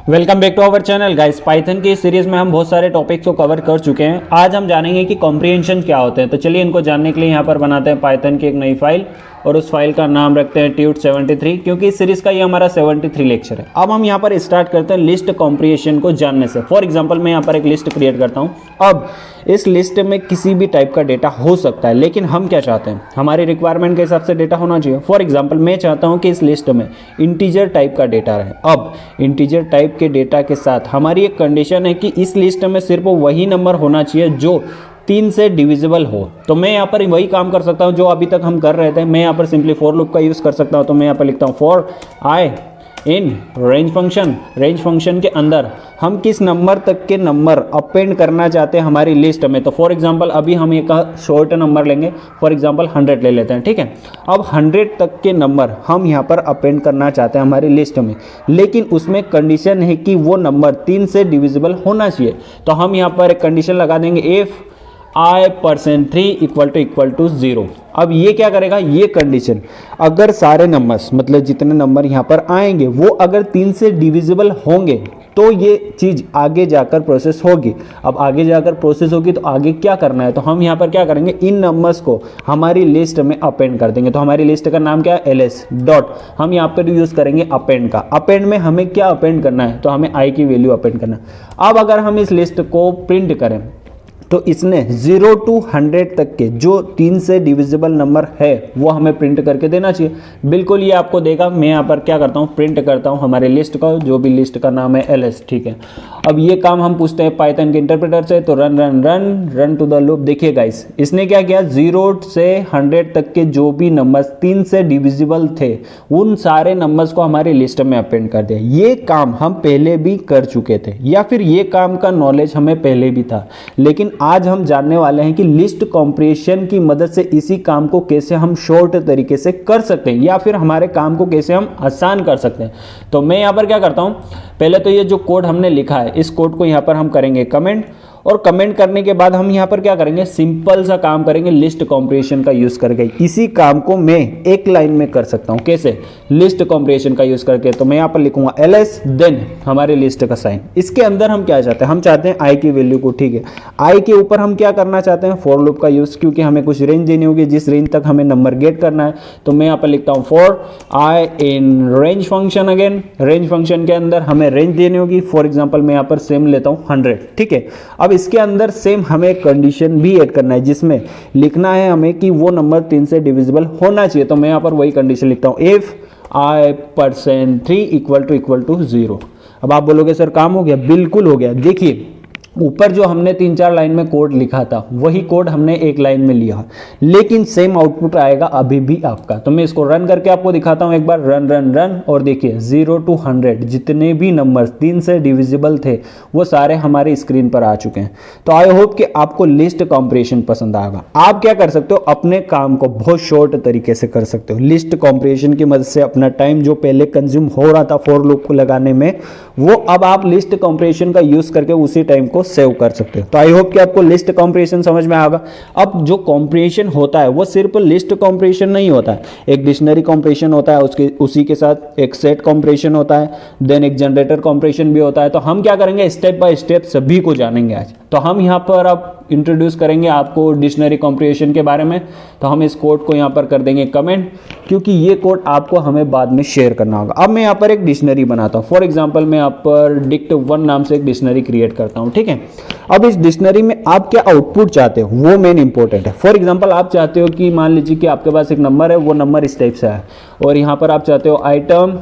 Welcome back to our channel guys. Python की इस series में हम बहुत सारे टॉपिक्स को कवर कर चुके हैं। आज हम जानेंगे कि कॉम्प्रिहेंशन क्या होते हैं। तो चलिए इनको जानने के लिए यहाँ पर बनाते हैं पाइथन की एक नई फाइल और उस फाइल का नाम रखते हैं tut73, क्योंकि इस सीरीज का ये हमारा 73 लेक्चर है। अब हम यहाँ पर स्टार्ट करते हैं लिस्ट कॉम्प्रिहेंशन को जानने से। फॉर एग्जाम्पल मैं यहाँ पर एक लिस्ट क्रिएट करता हूँ। अब इस लिस्ट में किसी भी टाइप का डेटा हो सकता है, लेकिन हम क्या चाहते हैं, हमारी रिक्वायरमेंट के हिसाब से डेटा होना चाहिए। फॉर एग्जाम्पल मैं चाहता हूँ कि इस लिस्ट में इंटीजर टाइप का डेटा रहे। अब इंटीजर टाइप के डेटा के साथ हमारी एक कंडीशन है कि इस लिस्ट में सिर्फ वही नंबर होना चाहिए जो 3 से डिविजिबल हो। तो मैं यहाँ पर वही काम कर सकता हूँ जो अभी तक हम कर रहे थे। मैं यहाँ पर सिंपली फॉर लूप का यूज़ कर सकता हूँ। तो मैं यहाँ पर लिखता हूँ for I in range function. Range function के अंदर हम किस नंबर तक के नंबर अपेंड करना चाहते हैं हमारी लिस्ट में। तो फॉर एग्जांपल अभी हम एक शॉर्ट नंबर लेंगे, फॉर एग्जांपल 100 ले लेते हैं, ठीक है। अब 100 तक के नंबर हम यहाँ पर अपेंड करना चाहते हैं हमारी लिस्ट में, लेकिन उसमें कंडीशन है कि वो नंबर 3 से डिविजिबल होना चाहिए। तो हम यहाँ पर एक कंडीशन लगा देंगे इफ i% 3 = 0। अब ये क्या करेगा, ये कंडीशन अगर सारे नंबर्स मतलब जितने नंबर यहाँ पर आएंगे वो अगर 3 से डिविजिबल होंगे तो ये चीज़ आगे जाकर प्रोसेस होगी। अब आगे जाकर प्रोसेस होगी तो आगे क्या करना है, तो हम यहाँ पर क्या करेंगे, इन नंबर्स को हमारी लिस्ट में अपेंड कर देंगे। तो हमारी लिस्ट का नाम क्या है, ls डॉट। हम यहाँ पर यूज़ करेंगे अपेंड का। अपेंड में हमें क्या अपेंड करना है, तो हमें i की वैल्यू अपेंड करना है। अब अगर हम इस लिस्ट को प्रिंट करें तो इसने 0 to 100 तक के जो 3 से डिविजिबल नंबर है वो हमें प्रिंट करके देना चाहिए। बिल्कुल ये आपको देगा। मैं यहाँ पर क्या करता हूँ, प्रिंट करता हूँ हमारे लिस्ट का, जो भी लिस्ट का नाम है ls, ठीक है। अब ये काम हम पूछते हैं पाइथन के इंटरप्रेटर से। तो रन टू द लूप। देखिए गाइस, इसने क्या किया, 0 से 100 तक के जो भी नंबर्स 3 से डिविजिबल थे उन सारे नंबर्स को हमारी लिस्ट में अपेंड कर दिया। ये काम हम पहले भी कर चुके थे, या फिर ये काम का नॉलेज हमें पहले भी था, लेकिन आज हम जानने वाले हैं कि लिस्ट कॉम्प्रिहेंशन की मदद से इसी काम को कैसे हम शॉर्ट तरीके से कर सकते हैं, या फिर हमारे काम को कैसे हम आसान कर सकते हैं। तो मैं यहाँ पर क्या करता हूँ, पहले तो ये जो कोड हमने लिखा है इस कोड को यहाँ पर हम करेंगे कमेंट, और कमेंट करने के बाद हम यहाँ पर क्या करेंगे, सिंपल सा काम करेंगे लिस्ट कॉम्प्रिहेंशन का यूज़ करके। इसी काम को मैं एक लाइन में कर सकता हूँ। कैसे, लिस्ट कॉम्प्रिहेंशन का यूज़ करके। तो मैं यहाँ पर लिखूंगा ls देन हमारे लिस्ट का साइन। इसके अंदर हम क्या चाहते हैं, हम चाहते हैं i की वैल्यू को, ठीक है। i के ऊपर हम क्या करना चाहते हैं, फॉर लूप का यूज़, क्योंकि हमें कुछ रेंज देनी होगी जिस रेंज तक हमें नंबर गेट करना है। तो मैं यहाँ पर लिखता हूँ for i in range function. Again range function के अंदर हमें रेंज देनी होगी। फॉर एग्जाम्पल मैं यहाँ पर सेम लेता हूँ 100, ठीक है। अब इसके अंदर सेम हमें कंडीशन भी ऐड करना है जिसमें लिखना है हमें कि वो नंबर 3 से डिविजिबल होना चाहिए। तो मैं यहाँ पर वही कंडीशन लिखता हूँ इफ i% 3 = 0। अब आप बोलोगे सर काम हो गया, बिल्कुल हो गया। देखिए ऊपर जो हमने 3-4 लाइन में कोड लिखा था वही कोड हमने एक लाइन में लिया, लेकिन सेम आउटपुट आएगा अभी भी आपका। तो मैं इसको रन करके आपको दिखाता हूं एक बार। रन और देखिए 0 to 100 जितने भी नंबर 3 से डिविजिबल थे वो सारे हमारे स्क्रीन पर आ चुके हैं। तो आई होप कि आपको लिस्ट कॉम्प्रिहेंशन पसंद आएगा। आप क्या कर सकते हो, अपने काम को बहुत शॉर्ट तरीके से कर सकते हो। लिस्ट कॉम्प्रिहेंशन की मदद से अपना टाइम जो पहले कंज्यूम हो रहा था फॉर लूप को लगाने में, वो अब आप लिस्ट कॉम्प्रिहेंशन का यूज करके उसी टाइम को सेव कर सकते हो। तो आई होप कि आपको लिस्ट कॉम्प्रिहेंशन समझ में आएगा। अब जो कॉम्प्रिहेंशन होता है वो सिर्फ लिस्ट कॉम्प्रिहेंशन नहीं होता है, एक डिक्शनरी कॉम्प्रिहेंशन होता है, उसी के साथ एक सेट कॉम्प्रिहेंशन होता है, देन एक जनरेटर कॉम्प्रिहेंशन भी होता है। तो हम क्या करेंगे, स्टेप बाय स्टेप सभी को जानेंगे आज। तो हम यहाँ पर अब इंट्रोड्यूस करेंगे आपको डिक्शनरी कॉम्प्रिहेंशन के बारे में। तो हम इस कोड को यहाँ पर कर देंगे कमेंट, क्योंकि ये कोड आपको हमें बाद में शेयर करना होगा। अब मैं यहाँ पर एक डिक्शनरी बनाता हूँ। फॉर एग्जांपल मैं यहाँ पर dict1 नाम से एक डिक्शनरी क्रिएट करता हूँ, ठीक है। अब इस डिक्शनरी में आप क्या आउटपुट चाहते हो वो मेन इंपॉर्टेंट है। फॉर एग्जांपल आप चाहते हो कि मान लीजिए कि आपके पास एक नंबर है, वो नंबर इस टाइप से है, और यहाँ पर आप चाहते हो आइटम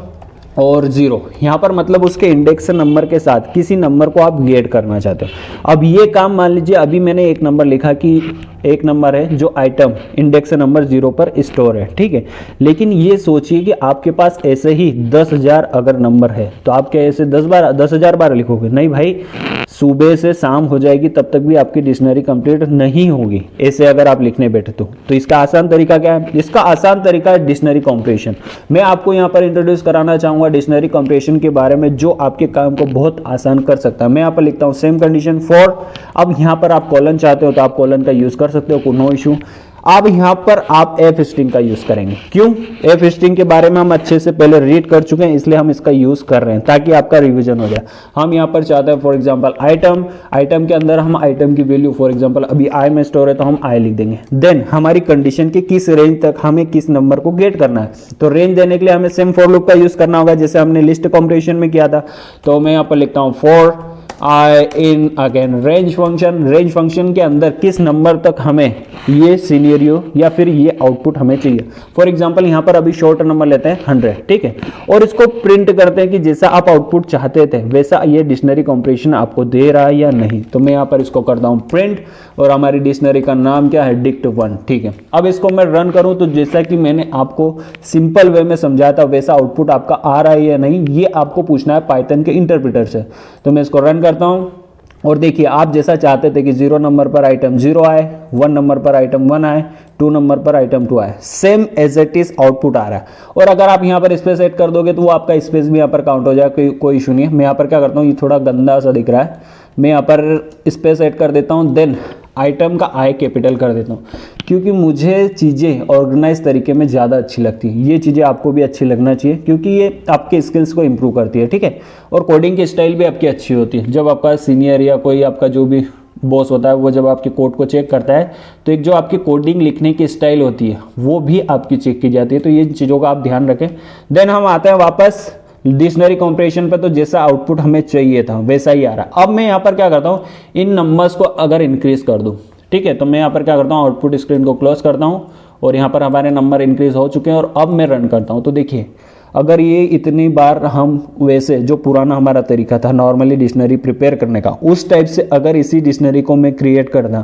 और 0, यहाँ पर मतलब उसके इंडेक्स नंबर के साथ किसी नंबर को आप गेट करना चाहते हो। अब ये काम मान लीजिए अभी मैंने एक नंबर लिखा कि एक नंबर है जो आइटम इंडेक्स नंबर 0 पर स्टोर है, ठीक है। लेकिन ये सोचिए कि आपके पास ऐसे ही 10,000 अगर नंबर है तो आप क्या ऐसे 10,000 बार लिखोगे? नहीं भाई, सुबह से शाम हो जाएगी तब तक भी आपकी डिक्शनरी कंप्लीट नहीं होगी ऐसे अगर आप लिखने बैठे तो इसका आसान तरीका क्या है? इसका आसान तरीका है डिक्शनरी कॉम्प्रिहेंशन। मैं आपको यहाँ पर इंट्रोड्यूस कराना चाहूँगा डिक्शनरी कॉम्प्रिहेंशन के बारे में, जो आपके काम को बहुत आसान कर सकता है। मैं यहाँ पर लिखता हूँ सेम कंडीशन फॉर। अब यहाँ पर आप कॉलन चाहते हो तो आप कॉलन का यूज़ कर सकते हो, नो इशू। अब यहाँ पर आप एफ स्ट्रिंग का यूज करेंगे। क्यों? एफ स्ट्रिंग के बारे में हम अच्छे से पहले रीड कर चुके हैं, इसलिए हम इसका यूज कर रहे हैं ताकि आपका रिवीजन हो जाए। हम यहाँ पर चाहते हैं फॉर एग्जांपल आइटम के अंदर हम आइटम की वैल्यू फॉर एग्जांपल अभी आई में स्टोर है तो हम आई लिख देंगे। देन हमारी कंडीशन के किस रेंज तक हमें किस नंबर को गेट करना है, तो रेंज देने के लिए हमें सेम फॉर लूप का यूज करना होगा जैसे हमने लिस्ट कॉम्प्रिहेंशन में किया था। तो मैं यहाँ पर लिखता हूँ for I in again range function के अंदर किस नंबर तक हमें ये सिनेरियो या फिर ये आउटपुट हमें चाहिए। फॉर एग्जांपल यहाँ पर अभी शॉर्ट नंबर लेते हैं 100, ठीक है, और इसको प्रिंट करते हैं कि जैसा आप आउटपुट चाहते थे वैसा ये डिक्शनरी कॉम्प्रिहेंशन आपको दे रहा है या नहीं। तो मैं यहाँ पर इसको करता हूँ प्रिंट और हमारी डिक्शनरी का नाम क्या है, dict1, ठीक है। अब इसको मैं रन करूँ तो जैसा कि मैंने आपको सिंपल वे में समझाया था वैसा आउटपुट आपका आ रहा है या नहीं, ये आपको पूछना है पाइथन के इंटरप्रेटर से। तो मैं इसको रन करता हूं और देखिए आप जैसा चाहते थे कि 0 नंबर पर आइटम 0 आए, 1 नंबर पर आइटम 1 आए, 2 नंबर पर आइटम 2 आए, same as it is output आ रहा है। और अगर आप यहाँ पर स्पेस ऐड कर दोगे तो वो आपका स्पेस भी यहाँ पर काउंट हो जाए, कोई इशू नहीं है। मैं यहाँ पर क्या करता हूँ, ये थोड़ा गंदा सा दिख रहा है, मैं यहाँ पर स्पेस ऐड कर देता हूँ, देन आइटम का आई कैपिटल कर देता हूँ क्योंकि मुझे चीज़ें ऑर्गेनाइज तरीके में ज़्यादा अच्छी लगती हैं। ये चीज़ें आपको भी अच्छी लगना चाहिए क्योंकि ये आपके स्किल्स को इम्प्रूव करती है, ठीक है। और कोडिंग की स्टाइल भी आपकी अच्छी होती है। जब आपका सीनियर या कोई आपका जो भी बॉस होता है वो जब आपके कोड को चेक करता है तो एक जो आपकी कोडिंग लिखने की स्टाइल होती है वो भी आपकी चेक की जाती है। तो ये चीज़ों का आप ध्यान रखें। देन हम आते हैं वापस डिक्शनरी कॉम्प्रिहेंशन पे, तो जैसा आउटपुट हमें चाहिए था वैसा ही आ रहा है। अब मैं यहाँ पर क्या करता हूँ, इन नंबर्स को अगर इंक्रीज कर दूँ, ठीक है, तो मैं यहाँ पर क्या करता हूँ, आउटपुट स्क्रीन को क्लोज करता हूँ और यहाँ पर हमारे नंबर इंक्रीज हो चुके हैं। और अब मैं रन करता हूँ तो देखिए अगर ये इतनी बार हम वैसे जो पुराना हमारा तरीका था नॉर्मली डिक्शनरी प्रिपेयर करने का, उस टाइप से अगर इसी डिक्शनरी को मैं क्रिएट करता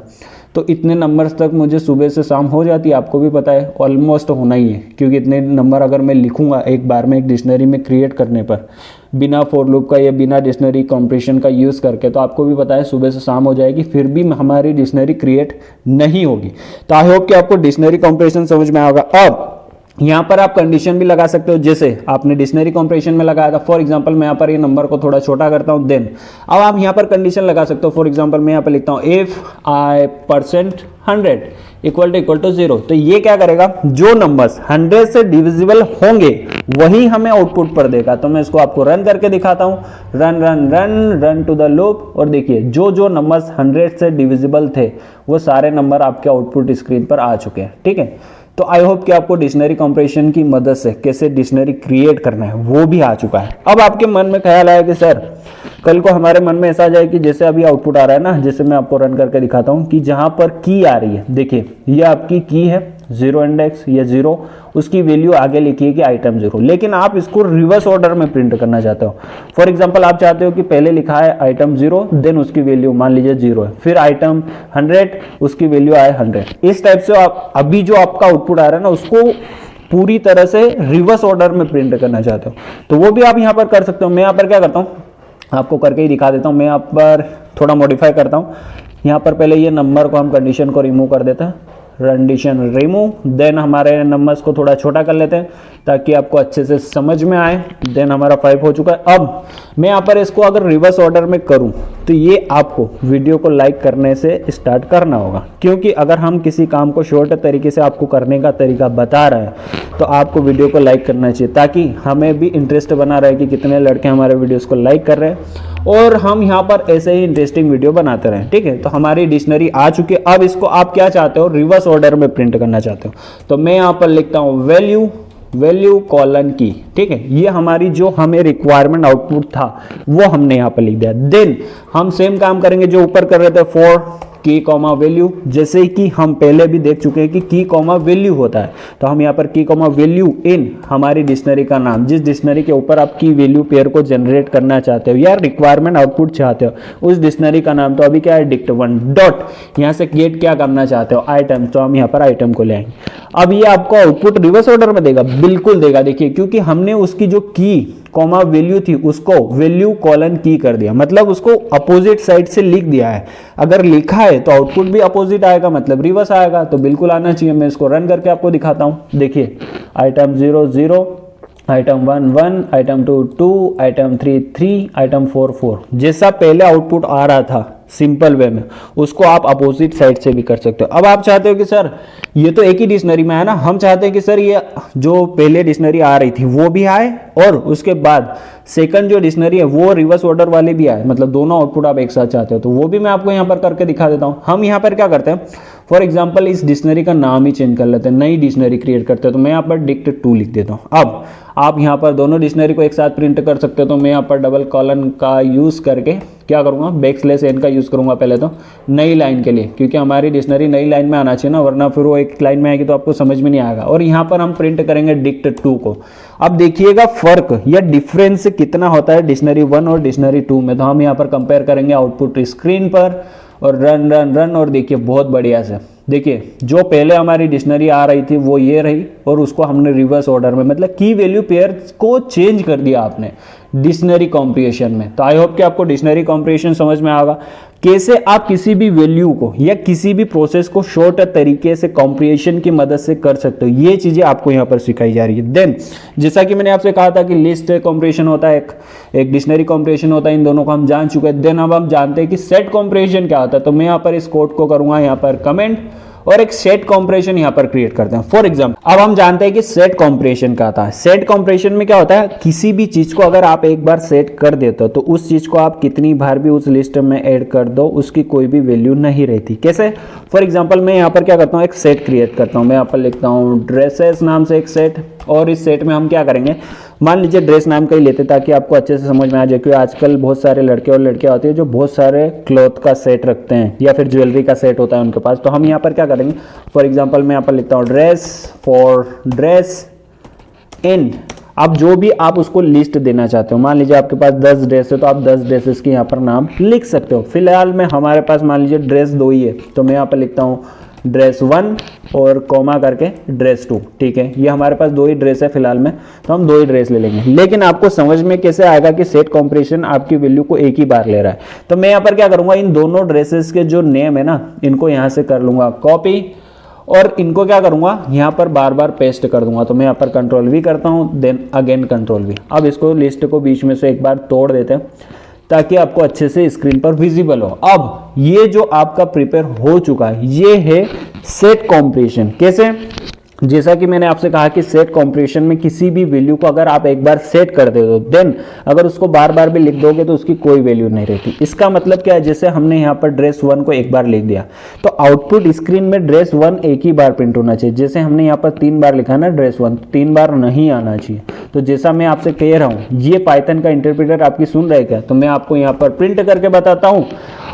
तो इतने नंबर्स तक मुझे सुबह से शाम हो जाती है। आपको भी पता है ऑलमोस्ट होना ही है क्योंकि इतने नंबर अगर मैं लिखूंगा एक बार में एक डिक्शनरी में क्रिएट करने पर बिना फॉर लूप का या बिना डिक्शनरी कॉम्प्रिहेंशन का यूज़ करके, तो आपको भी पता है सुबह से शाम हो जाएगी फिर भी हमारी डिक्शनरी क्रिएट नहीं होगी। तो आई होप कि आपको डिक्शनरी कॉम्प्रिहेंशन समझ में आएगा। अब यहाँ पर आप कंडीशन भी लगा सकते हो जैसे आपने डिक्शनरी कॉम्प्रिहेंशन में लगाया था। फॉर एग्जांपल मैं यहाँ पर ये नंबर को थोड़ा छोटा करता हूँ, देन अब आप यहाँ पर कंडीशन लगा सकते हो। फॉर एग्जांपल मैं यहाँ पर लिखता हूँ इफ आई % 100 इक्वल टू 0। तो ये क्या करेगा, जो नंबर्स 100 से डिविजिबल होंगे वही हमें आउटपुट पर देगा। तो मैं इसको आपको रन करके दिखाता हूँ, रन टू द लूप, और देखिए जो जो नंबर्स 100 से डिविजिबल थे वो सारे नंबर आपके आउटपुट स्क्रीन पर आ चुके हैं, ठीक है। तो आई होप कि आपको डिक्शनरी कॉम्प्रिहेंशन की मदद से कैसे डिक्शनरी क्रिएट करना है वो भी आ चुका है। अब आपके मन में ख्याल आया कि सर कल को हमारे मन में ऐसा आ जाए कि जैसे अभी आउटपुट आ रहा है ना, जैसे मैं आपको रन करके दिखाता हूँ कि जहां पर की आ रही है, देखिए ये आपकी की है 0 इंडेक्स या 0, उसकी वैल्यू आगे लिखिए कि आइटम 0, लेकिन आप इसको रिवर्स ऑर्डर में प्रिंट करना चाहते हो। फॉर एग्जांपल आप चाहते हो कि पहले लिखा है आइटम 0, देन उसकी वैल्यू मान लीजिए 0 है, फिर आइटम 100 उसकी वैल्यू आए 100। इस टाइप से आप अभी जो आपका आउटपुट आ रहा है ना उसको पूरी तरह से रिवर्स ऑर्डर में प्रिंट करना चाहते हो तो वो भी आप यहाँ पर कर सकते हो। मैं यहाँ पर क्या करता हूँ आपको करके ही दिखा देता हूँ। मैं यहाँ पर थोड़ा मॉडिफाई करता हूँ। यहाँ पर पहले ये नंबर को हम कंडीशन को रिमूव कर देते हैं, कंडीशन रिमूव, देन हमारे नंबर्स को थोड़ा छोटा कर लेते हैं ताकि आपको अच्छे से समझ में आए। देन हमारा 5 हो चुका है। अब मैं यहाँ पर इसको अगर रिवर्स ऑर्डर में करूँ तो ये आपको वीडियो को लाइक करने से स्टार्ट करना होगा, क्योंकि अगर हम किसी काम को शॉर्ट तरीके से आपको करने का तरीका बता रहे हैं तो आपको वीडियो को लाइक करना चाहिए ताकि हमें भी इंटरेस्ट बना रहे कि कितने लड़के हमारे वीडियोस को लाइक कर रहे हैं और हम यहाँ पर ऐसे ही इंटरेस्टिंग वीडियो बनाते रहें, ठीक है। तो हमारी डिक्शनरी आ चुकी है। अब इसको आप क्या चाहते हो, रिवर्स ऑर्डर में प्रिंट करना चाहते हो। तो मैं यहाँ पर लिखता हूँ वैल्यू कॉलन की, ठीक है। ये हमारी जो हमें रिक्वायरमेंट आउटपुट था वो हमने यहाँ पर लिख दिया। देन हम सेम काम करेंगे जो ऊपर कर रहे थे, फॉर की कॉमा वैल्यू, जैसे कि हम पहले भी देख चुके हैं कि की कॉमा वैल्यू होता है। तो हम यहाँ पर की कॉमा वैल्यू इन हमारी डिक्शनरी का नाम, जिस डिक्शनरी के ऊपर आप की वैल्यू पेयर को जनरेट करना चाहते हो या रिक्वायरमेंट आउटपुट चाहते हो उस डिक्शनरी का नाम। तो अभी क्या है, dict1 डॉट, यहाँ से गेट क्या करना चाहते हो, आइटम। तो हम यहाँ पर आइटम को ले आएंगे। अब ये आपको आउटपुट रिवर्स ऑर्डर में देगा, बिल्कुल देगा। देखिए क्योंकि हमने उसकी जो की कॉमा वैल्यू थी उसको वैल्यू कॉलन की कर दिया, मतलब उसको अपोजिट साइड से लिख दिया है। अगर लिखा है तो आउटपुट भी अपोजिट आएगा, मतलब रिवर्स आएगा। तो बिल्कुल आना चाहिए। मैं इसको रन करके आपको दिखाता हूं। देखिए item 0 0 item 1 1, item 2 2, item 3 3, item 4 4। जैसा पहले आउटपुट आ रहा था सिंपल वे में, उसको आप अपोजिट साइड से भी कर सकते हो। अब आप चाहते हो कि सर ये तो एक ही डिक्शनरी में है ना, हम चाहते हैं कि सर ये जो पहले डिक्शनरी आ रही थी वो भी आए और उसके बाद सेकंड जो डिक्शनरी है वो रिवर्स ऑर्डर वाले भी आए, मतलब दोनों आउटपुट आप एक साथ चाहते हो, तो वो भी मैं आपको यहाँ पर करके दिखा देता हूँ। हम यहाँ पर क्या करते हैं, फॉर एग्जाम्पल इस डिक्शनरी का नाम ही चेंज कर लेते हैं, नई डिक्शनरी क्रिएट करते हैं, तो मैं यहाँ पर डिक्ट 2 लिख देता हूँ। अब आप यहाँ पर दोनों डिक्शनरी को एक साथ प्रिंट कर सकते हो, तो मैं यहाँ पर डबल कॉलन का यूज़ करके क्या करूँगा, बैकस्लैश n का यूज़ करूँगा पहले तो नई लाइन के लिए, क्योंकि हमारी डिक्शनरी नई लाइन में आना चाहिए ना, वरना फिर वो एक लाइन में आएगी तो आपको समझ में नहीं आएगा। और यहाँ पर हम प्रिंट करेंगे डिक्ट 2 को। अब देखिएगा फर्क या डिफरेंस कितना होता है डिक्शनरी 1 और डिक्शनरी 2 में, तो हम यहाँ पर कंपेयर करेंगे आउटपुट स्क्रीन पर और रन रन रन, और देखिए बहुत बढ़िया से देखिए जो पहले हमारी डिक्शनरी आ रही थी वो ये रही, और उसको हमने रिवर्स ऑर्डर में, मतलब की वैल्यू पेयर को चेंज कर दिया आपने डिक्शनरी कॉम्प्रिहेंशन में। तो आई होप कि आपको डिक्शनरी कॉम्प्रिहेंशन समझ में आएगा, कैसे आप किसी भी वैल्यू को या किसी भी प्रोसेस को शॉर्ट तरीके से कॉम्प्रिहेंशन की मदद से कर सकते हो। ये चीजें आपको यहाँ पर सिखाई जा रही है। देन जैसा कि मैंने आपसे कहा था कि लिस्ट कॉम्प्रिहेंशन होता है, एक डिक्शनरी कॉम्प्रिहेंशन होता है, इन दोनों को हम जान चुके हैं। देन अब हम जानते हैं कि सेट कॉम्प्रिहेंशन क्या होता है, तो मैं यहाँ पर इस कोड को करूंगा यहाँ पर कमेंट और एक सेट कॉम्प्रिहेंशन यहाँ पर क्रिएट करते हैं। फॉर एग्जाम्पल अब हम जानते हैं कि सेट कॉम्प्रिहेंशन क्या होता है। सेट कॉम्प्रिहेंशन में क्या होता है, किसी भी चीज को अगर आप एक बार सेट कर देते हो तो उस चीज को आप कितनी बार भी उस लिस्ट में ऐड कर दो उसकी कोई भी वैल्यू नहीं रहती। कैसे, फॉर एग्जाम्पल मैं यहाँ पर क्या करता हूँ, एक सेट क्रिएट करता हूँ। मैं यहाँ पर लिखता हूँ ड्रेसेस नाम से एक सेट, और इस सेट में हम क्या करेंगे, मान लीजिए ड्रेस नाम का ही लेते ताकि आपको अच्छे से समझ में आ जाए, क्योंकि आजकल बहुत सारे लड़के और लड़कियां होती है जो बहुत सारे क्लॉथ का सेट रखते हैं या फिर ज्वेलरी का सेट होता है उनके पास। तो हम यहाँ पर क्या करेंगे, फॉर एग्जांपल मैं यहाँ पर लिखता हूँ ड्रेस इन। अब जो भी आप उसको लिस्ट देना चाहते हो, मान लीजिए आपके पास 10 ड्रेस है तो आप 10 ड्रेसेस के यहाँ पर नाम लिख सकते हो। फिलहाल में हमारे पास मान लीजिए ड्रेस 2 ही है, तो मैं यहाँ पर लिखता हूँ ड्रेस 1 और कॉमा करके ड्रेस 2। ठीक है, ये हमारे पास 2 ही ड्रेस है फिलहाल में, तो हम 2 ही ड्रेस ले लेंगे। लेकिन आपको समझ में कैसे आएगा कि सेट कॉम्प्रिहेंशन आपकी वैल्यू को एक ही बार ले रहा है। तो मैं यहाँ पर क्या करूंगा, इन दोनों ड्रेसेस के जो नेम है ना, इनको यहाँ से कर लूंगा कॉपी, और इनको क्या करूंगा, यहाँ पर बार बार पेस्ट कर दूंगा। तो मैं यहाँ पर कंट्रोल वी करता हूँ, देन अगेन कंट्रोल वी। अब इसको लिस्ट को बीच में से एक बार तोड़ देते हैं ताकि आपको अच्छे से स्क्रीन पर विजिबल हो। अब ये जो आपका प्रिपेयर हो चुका है ये है सेट कॉम्प्रिहेंशन। कैसे, जैसा कि मैंने आपसे कहा कि सेट कॉम्प्रिहेंशन में किसी भी वैल्यू को अगर आप एक बार सेट कर दे दो, देन अगर उसको बार बार भी लिख दोगे तो उसकी कोई वैल्यू नहीं रहती। इसका मतलब क्या है, जैसे हमने यहाँ पर ड्रेस 1 को एक बार लिख दिया तो आउटपुट स्क्रीन में ड्रेस 1 एक ही बार प्रिंट होना चाहिए। जैसे हमने यहाँ पर 3 बार लिखा ना ड्रेस 1, 3 बार नहीं आना चाहिए। तो जैसा मैं आपसे कह रहा हूँ, ये पाइथन का इंटरप्रेटर आपकी सुन रहे क्या, तो मैं आपको यहाँ पर प्रिंट करके बताता हूँ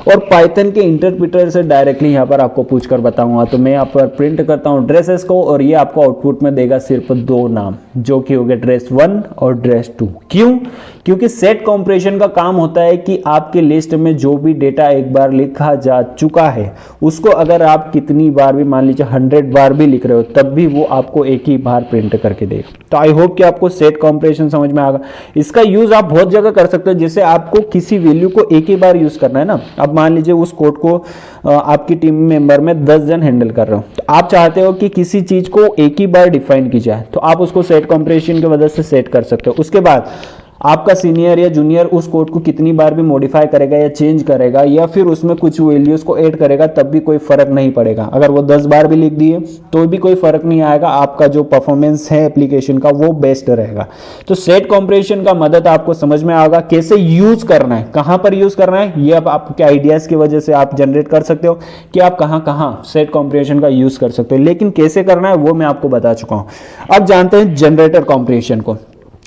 और पाइथन के इंटरप्रेटर से डायरेक्टली यहाँ पर आपको पूछ कर बताऊंगा। तो मैं यहाँ पर प्रिंट करता हूँ ड्रेसेस को, और ये आपको आउटपुट में देगा सिर्फ 2 नाम, जो कि हो गए ड्रेस 1 और ड्रेस 2। क्यों, क्योंकि सेट कॉम्प्रिहेंशन का काम होता है कि आपके लिस्ट में जो भी डेटा एक बार लिखा जा चुका है उसको अगर आप कितनी बार भी, मान लीजिए 100 बार भी लिख रहे हो, तब भी वो आपको एक ही बार प्रिंट करके देगा। तो आई होप कि आपको सेट कॉम्प्रिहेंशन समझ में आएगा। इसका यूज आप बहुत जगह कर सकते हो। जैसे आपको किसी वैल्यू को एक ही बार यूज करना है ना, अब मान लीजिए उस कोड को आपकी टीम मेंबर में 10 जन हैंडल कर रहे हो, तो आप चाहते हो कि किसी चीज को एक ही बार डिफाइन की जाए, तो आप उसको सेट कॉम्प्रिहेंशन की मदद से सेट कर सकते हो। उसके बाद आपका सीनियर या जूनियर उस कोड को कितनी बार भी मॉडिफाई करेगा या चेंज करेगा या फिर उसमें कुछ वैल्यूज को ऐड करेगा, तब भी कोई फर्क नहीं पड़ेगा। अगर वो 10 बार भी लिख दिए तो भी कोई फर्क नहीं आएगा, आपका जो परफॉर्मेंस है एप्लीकेशन का वो बेस्ट रहेगा। तो सेट कॉम्प्रिहेंशन का मदद आपको समझ में आएगा, कैसे यूज करना है, कहां पर यूज करना है, ये अब आपके आइडियाज की वजह से आप जनरेट कर सकते हो कि आप कहां सेट कॉम्प्रिहेंशन का यूज कर सकते हो। लेकिन कैसे करना है वो मैं आपको बता चुका हूं। अब जानते हैं जनरेटर कॉम्प्रिहेंशन को।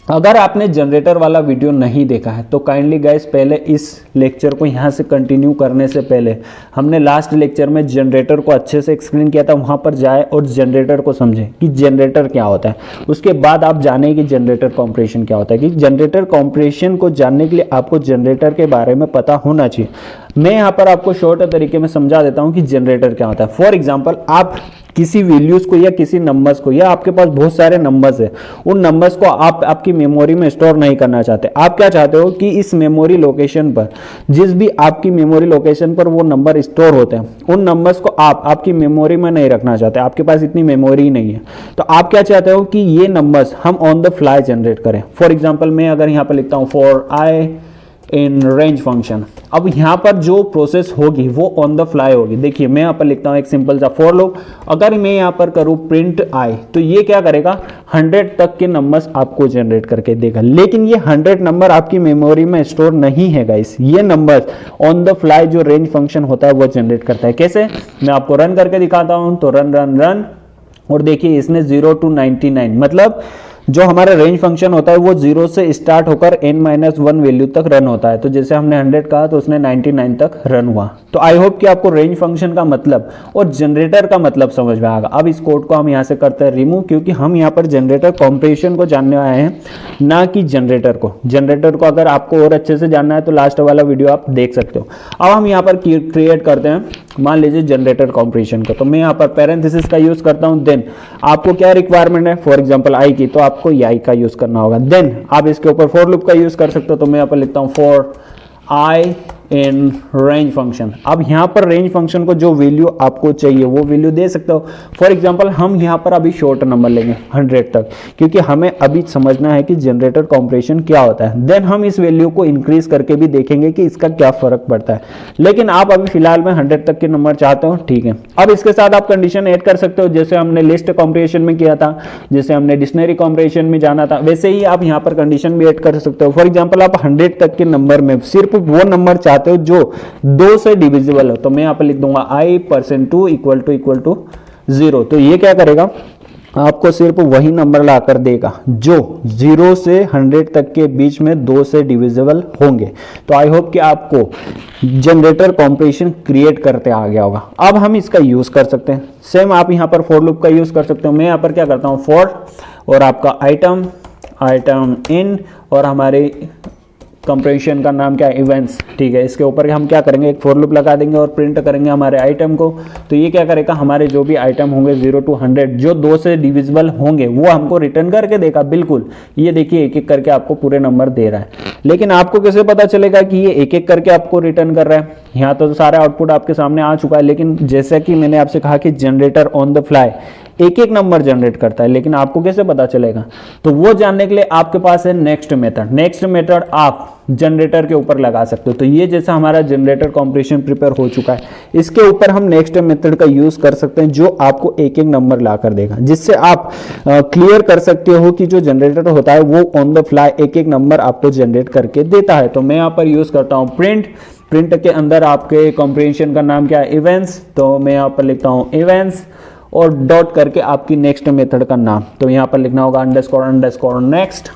अगर आपने जनरेटर वाला वीडियो नहीं देखा है तो काइंडली गाइस पहले इस लेक्चर को यहाँ से कंटिन्यू करने से पहले हमने लास्ट लेक्चर में जनरेटर को अच्छे से एक्सप्लेन किया था, वहाँ पर जाए और जनरेटर को समझें कि जनरेटर क्या होता है। उसके बाद आप जानें कि जनरेटर कॉम्प्रिहेंशन क्या होता है। कि जनरेटर कॉम्प्रिहेंशन को जानने के लिए आपको जनरेटर के बारे में पता होना चाहिए। मैं यहाँ पर आपको शॉर्ट तरीके में समझा देता हूँ कि जनरेटर क्या होता है। फॉर एग्जाम्पल आप किसी वैल्यूज को या किसी नंबर्स को, या आपके पास बहुत सारे नंबर्स है, उन नंबर्स को आप आपकी मेमोरी में स्टोर नहीं करना चाहते। आप क्या चाहते हो कि इस मेमोरी लोकेशन पर, जिस भी आपकी मेमोरी लोकेशन पर वो नंबर स्टोर होते हैं, उन नंबर्स को आप आपकी मेमोरी में नहीं रखना चाहते, आपके पास इतनी मेमोरी नहीं है। तो आप क्या चाहते हो कि ये नंबर्स हम ऑन द फ्लाई जनरेट करें। फॉर एग्जाम्पल मैं अगर यहाँ पर लिखता हूँ for I in range function, अब यहाँ पर जो प्रोसेस होगी वो ऑन द फ्लाई होगी। देखिए मैं यहाँ पर लिखता हूँ एक सिंपल सा फॉर लूप, अगर मैं यहाँ पर करूँ प्रिंट आई, तो ये क्या करेगा 100 तक के नंबर्स आपको जनरेट करके देगा। लेकिन ये 100 नंबर आपकी मेमोरी में स्टोर नहीं है गाइस, ये नंबर्स ऑन द फ्लाई जो रेंज फंक्शन होता है वो जनरेट करता है। कैसे, मैं आपको रन करके दिखाता हूँ। तो रन रन रन, और देखिए इसने 0 to 99, मतलब जो हमारा रेंज फंक्शन होता है वो 0 से स्टार्ट होकर n-1 वैल्यू तक रन होता है। तो जैसे हमने 100 कहा तो उसने 99 तक रन हुआ। तो आई होप कि आपको रेंज फंक्शन का मतलब और जनरेटर का मतलब समझ में आएगा। अब इस कोड को हम यहाँ से करते हैं रिमूव, क्योंकि हम यहाँ पर जनरेटर कॉम्प्रेशन को जानने आए हैं, ना कि जनरेटर को। जनरेटर को अगर आपको और अच्छे से जानना है तो लास्ट वाला वीडियो आप देख सकते हो। अब हम यहाँ पर क्रिएट करते हैं, मान लीजिए जनरेटर कॉम्प्रेशन को। तो मैं यहाँ पर पैरेंथेसिस का यूज करता हूँ। देन आपको क्या रिक्वायरमेंट है, फॉर एग्जांपल आई की, तो आपको आई का यूज करना होगा। देन आप इसके ऊपर फॉर लूप का यूज कर सकते हो। तो मैं यहाँ पर लिखता हूँ for I in range function. अब यहाँ पर रेंज फंक्शन को जो वैल्यू आपको चाहिए वो वैल्यू दे सकते हो। फॉर एग्जांपल हम यहाँ पर अभी शॉर्ट नंबर लेंगे 100 तक, क्योंकि हमें अभी समझना है कि जनरेटर कॉम्प्रेशन क्या होता है। देन हम इस वैल्यू को इंक्रीज करके भी देखेंगे कि इसका क्या फर्क पड़ता है। लेकिन आप अभी फिलहाल में 100 तक के नंबर चाहते हो, ठीक है। अब इसके साथ आप कंडीशन ऐड कर सकते हो, जैसे हमने लिस्ट कॉम्प्रेशन में किया था, जैसे हमने डिक्शनरी कॉम्प्रेशन में जाना था, वैसे ही आप यहाँ पर कंडीशन भी ऐड कर सकते हो। फॉर एग्जाम्पल आप 100 तक के नंबर में सिर्फ वो नंबर चाहते हो जो 2 से डिविजिबल हो। तो मैं यहाँ पर लिख दूंगा i%2 इक्वल टू 0। तो ये क्या करेगा, आपको सिर्फ वही नंबर ला कर देगा जो 0 से 100 तक के बीच में 2 से डिविजिबल होंगे। तो आई होप कि आपको जनरेटर कॉम्प्रेशन क्रिएट करते आ गया होगा। अब हम इसका यूज कर सकते हैं। सेम आप यहाँ पर फॉर लूप का यूज कर सकते हो। मैं यहाँ पर क्या करता हूँ, फॉर और आपका आइटम इन, और हमारे कंप्रेशन का नाम क्या है, इवेंट्स, ठीक है। इसके ऊपर हम क्या करेंगे, एक फॉर लूप लगा देंगे और प्रिंट करेंगे हमारे आइटम को। तो ये क्या करेगा, हमारे जो भी आइटम होंगे 0 to 100 जो 2 से डिविजिबल होंगे वो हमको रिटर्न करके देगा। बिल्कुल, ये देखिए एक एक करके आपको पूरे नंबर दे रहा है। लेकिन आपको कैसे पता चलेगा कि ये एक एक करके आपको रिटर्न कर रहा है। यहाँ तो सारा आउटपुट आपके सामने आ चुका है, लेकिन जैसा कि मैंने आपसे कहा कि जनरेटर ऑन द फ्लाई एक एक नंबर जनरेट करता है, लेकिन आपको कैसे पता चलेगा। तो वो जानने के लिए आपके पास है नेक्स्ट मेथड। नेक्स्ट मेथड आप जनरेटर के ऊपर लगा सकते हो। तो ये जैसा हमारा जनरेटर कॉम्प्रेशन प्रिपेयर हो चुका है, इसके ऊपर हम नेक्स्ट मेथड का यूज कर सकते हैं, जो आपको एक एक नंबर ला कर देगा, जिससे आप क्लियर कर सकते हो कि जो जनरेटर होता है वो ऑन द फ्लाई एक एक नंबर आपको जनरेट करके देता है। तो मैं यहाँ पर यूज करता हूँ प्रिंट के अंदर आपके कॉम्प्रेशन का नाम क्या है, इवेंट्स। तो मैं यहाँ पर लिखता हूँ इवेंट्स और डॉट करके आपकी नेक्स्ट मेथड का नाम। तो यहाँ पर लिखना होगा अंडरस्कोर नेक्स्ट,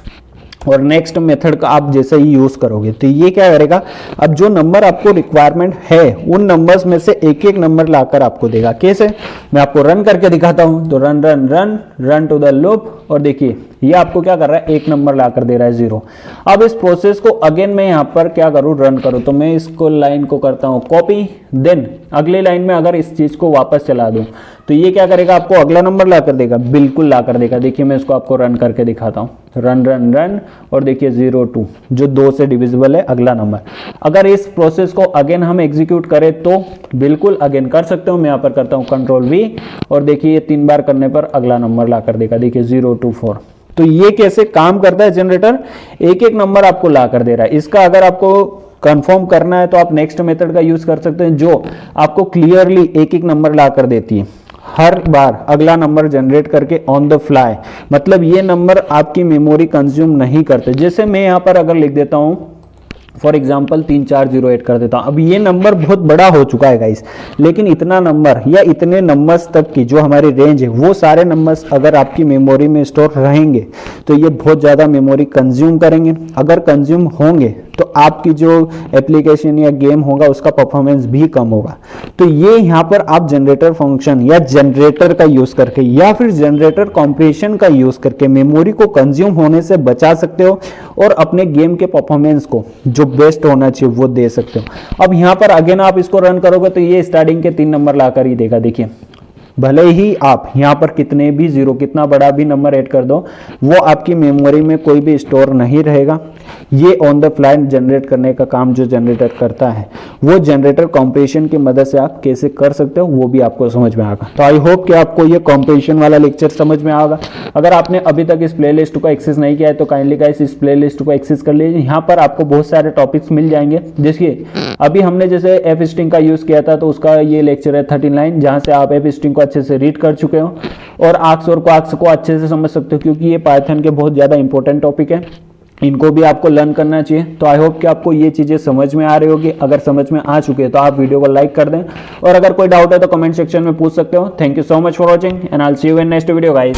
और नेक्स्ट मेथड का आप जैसे ही यूज करोगे तो ये क्या करेगा, अब जो नंबर आपको रिक्वायरमेंट है उन नंबर्स में से एक एक नंबर लाकर आपको देगा। कैसे, मैं आपको रन करके दिखाता हूं। तो रन टू द लूप, और देखिए ये आपको क्या कर रहा है, एक नंबर लाकर दे रहा है 0। अब इस प्रोसेस को अगेन मैं यहाँ पर क्या करूँ, रन करूँ। तो मैं इसको लाइन को करता हूँ कॉपी, देन अगली लाइन में अगर इस चीज को वापस चला दूं तो ये क्या करेगा, आपको अगला नंबर ला कर देगा, बिल्कुल ला कर देगा। देखिए मैं इसको आपको रन करके दिखाता हूँ। रन, और देखिए 02 जो 2 से डिविजिबल है अगला नंबर। अगर इस प्रोसेस को अगेन हम एग्जीक्यूट करें तो बिल्कुल अगेन कर सकते हो। मैं यहाँ पर करता हूँ Ctrl+V, और देखिए ये 3 बार करने पर अगला नंबर ला कर देगा। देखिए 024। तो ये कैसे काम करता है जनरेटर, एक एक नंबर आपको ला कर दे रहा है। इसका अगर आपको कंफर्म करना है तो आप नेक्स्ट मेथड का यूज कर सकते हैं, जो आपको क्लियरली एक एक नंबर ला कर देती है, हर बार अगला नंबर जनरेट करके ऑन द फ्लाई। मतलब ये नंबर आपकी मेमोरी कंज्यूम नहीं करते। जैसे मैं यहाँ पर अगर लिख देता हूँ फॉर एग्जाम्पल 3408 कर देता हूं। अब ये नंबर बहुत बड़ा हो चुका है गाइस, लेकिन इतना नंबर या इतने नंबर्स तक की जो हमारी रेंज है वो सारे नंबर्स अगर आपकी मेमोरी में स्टोर रहेंगे तो ये बहुत ज़्यादा मेमोरी कंज्यूम करेंगे। अगर कंज्यूम होंगे तो आपकी जो एप्लीकेशन या गेम होगा उसका परफॉर्मेंस भी कम होगा। तो ये यहाँ पर आप जनरेटर फंक्शन या जनरेटर का यूज करके या फिर जनरेटर कॉम्प्रेशन का यूज करके मेमोरी को कंज्यूम होने से बचा सकते हो और अपने गेम के परफॉर्मेंस को जो बेस्ट होना चाहिए वो दे सकते हो। अब यहाँ पर अगेन आप इसको रन करोगे तो ये स्टार्टिंग के 3 नंबर लाकर ही देगा। देखिए भले ही आप यहाँ पर कितने भी जीरो, कितना बड़ा भी नंबर ऐड कर दो, वो आपकी मेमोरी में कोई भी स्टोर नहीं रहेगा। ये ऑन द फ्लाई जनरेट करने का काम जो जनरेटर करता है, वो जनरेटर कंप्रेशन की मदद से आप कैसे कर सकते हो वो भी आपको समझ में आएगा। तो आई होप कि आपको ये कंप्रेशन वाला लेक्चर समझ में आएगा। अगर आपने अभी तक इस प्लेलिस्ट को एक्सेस नहीं किया है तो काइंडली गाइस इस प्लेलिस्ट को एक्सेस कर लीजिए। यहाँ पर आपको बहुत सारे टॉपिक्स मिल जाएंगे। देखिए अभी हमने जैसे एफ स्ट्रिंग का यूज किया था, तो उसका ये लेक्चर है 39, जहां से आप एफ स्ट्रिंग को अच्छे से रीड कर चुके हो और आर्क्स और क्वार्क्स को अच्छे से समझ सकते हो, क्योंकि ये पाइथन के बहुत ज्यादा इंपॉर्टेंट टॉपिक है, इनको भी आपको लर्न करना चाहिए। तो आई होप कि आपको ये चीजें समझ में आ रही होगी। अगर समझ में आ चुके हैं तो आप वीडियो को लाइक कर दें, और अगर कोई डाउट है तो कमेंट सेक्शन में पूछ सकते हो। Thank you so much for watching and I will see you in next video guys.